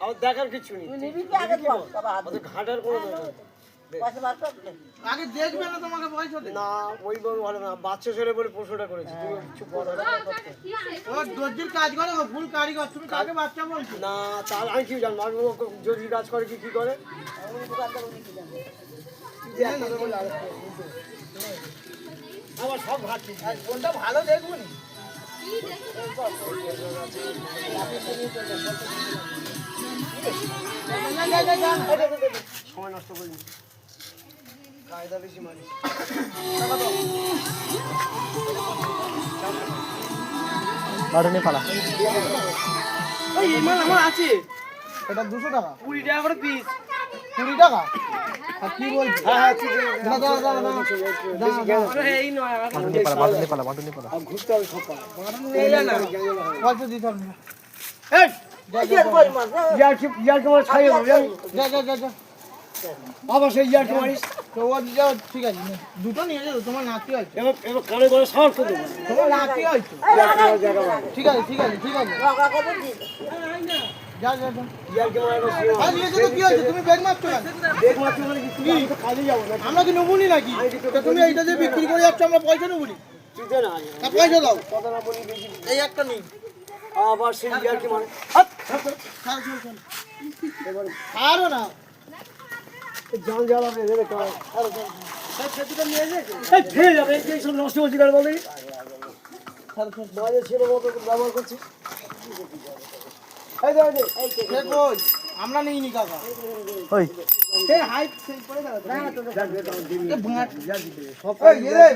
আমার দেখার কিছু নেই। তুই নিবি কি আগে বল বাবা হাত আমাদের ঘাটার কোনো দরকার নেই। পয়সা বার কর আগে দেখবে না তোমাকে পয়সা দে না ওইভাবে ভালো না, বাচ্চা ছেলে বলে প্রশ্নটা করেছি, তুমি কিছু বলো না। ও দর্জির কাজ করে ও ফুল কারিগর, তুমি কাকে বাচ্চা বলছো? না তার আমি কি জানবো, আমি ও যদি কাজ করে কি করে উনি দোকানদার উনি কি জানে আমার সব ঘাটছি। আর কোনটা ভালো দেখবো নি? সময় নষ্ট করিনি, কায়দা বেশি মারিস। বাটনে পালা ওই মাল আমার আছে, এটা 200 টাকা, 20 টাকা করে পিস। 20 টাকা। আর কি বলছিস? হ্যাঁ হ্যাঁ ঠিক আছে, এই নয় বাটনে পালা আর ঘুরতে হবে সব পাড়া। পয়সা দিতে হবে না। এই কি আর করি মাছ ইয়ারকে মার খাইয়ে দেবো জানি। যা যা যা যা। আবার সেই ইয়ারকে মারিস, তো ও যাও, ঠিক আছে নে। দুটো নিয়ে যাও, তোমার নাতি হয়েছে। এবার এবার কানে করে সাহস করে দেবো। তোমার নাতি হয়েছে। ঠিক আছে ঠিক আছে ঠিক আছে। টাকা কত দিস যা যা যা। ইয়ারকে মারার আর নিয়েছো তো কি হয়েছে? তুমি ব্যাগ মারছো কেন? দেখ মাত্র মানে কি তুই, আমি তো কাজে যাবো না। আমরা কি নেবো নি নাকি? তা তুমি এইটা যে বিক্রি করে যাচ্ছ, আমরা পয়সা নেবো নি? তুই দে না, তা পয়সা দাও। কথা না বলি বেশি। এই একটা নিন। আবার সেই ইয়ারকে মারে। হাত, হাত, হাত। ছাড়, ছাড়, ছাড়। এবারে আরো না। জান জ্বালাবে রে কাজ। আরো ছাড়। এই সেতুটা নিয়ে যাবে, এই ফেলে যাবে, এই সব নষ্ট হচ্ছে কার বলে। ছাড়, ছাড়। বাজে ছেলে মতো ব্যবহার করছি। এই দে, এই দে। সে কই? আমরা নিইনি কাকা। ওই সে হাইট সেই করে দাও। দেখ, দেখ, আমার দিন এ ভাঙা। ইয়ার দিতে। সব এই এ রে।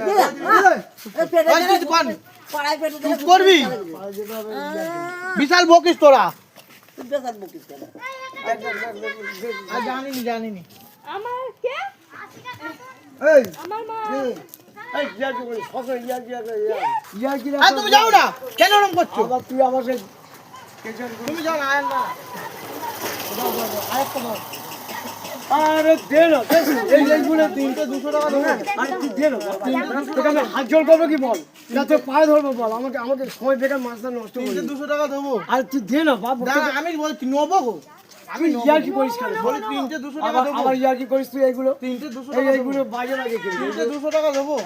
এই পেটে ওই দিলে তুই কোন? পাড়ায় পেটে দিলে চুপ করবি? আর যেটা হবে ইয়ার বিশাল বকিস তোরা। তুই বেকার বকিস কেন আর জানিনি জানিনি। আমার কে এই আমার মা এই ইয়ারকে বলি, সবসময় ইয়ারকি আর তুমি যাও না, কেন ওরকম করছো? আবার তুই আমার সেই কেচার করে- তুমি যাও না, আয় না। আরেকটা দাও। আরে দে না, দে না। এইগুলো তিনটে 200 টাকা দেবো। আরে তুই দে না, তোকে আমি হাত জোর করবো কি বল, না তোর পায়ে ধরবো বল, আমাকে আমাকে সময় বেকার মাছটা নষ্ট তিনটে করবি। 200 টাকা দেবো। আর তুই দে না বাপ, না, আমি বলছি নেবো গো। আমি নেবো। ইয়ারকি করিস কেন? বলি তিনটে 200 টাকা আবার দেবো। আবার ইয়ারকি করিস তুই এইগুলো, তিনটে 200 এই টাকা দেবো। এইগুলো বাজে লাগে কিন্তু। তিনটে 200 টাকা দেবো।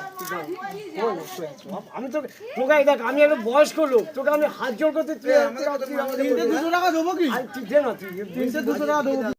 আমি তোকে তোকে দেখ, আমি একটা বয়স্ক লোক, তোকে আমি হাত জোর করতে তুই তিনটে 200 টাকা দেবো কি? আর তুই দে না, তুই তিনটে 200 টাকা দেবো।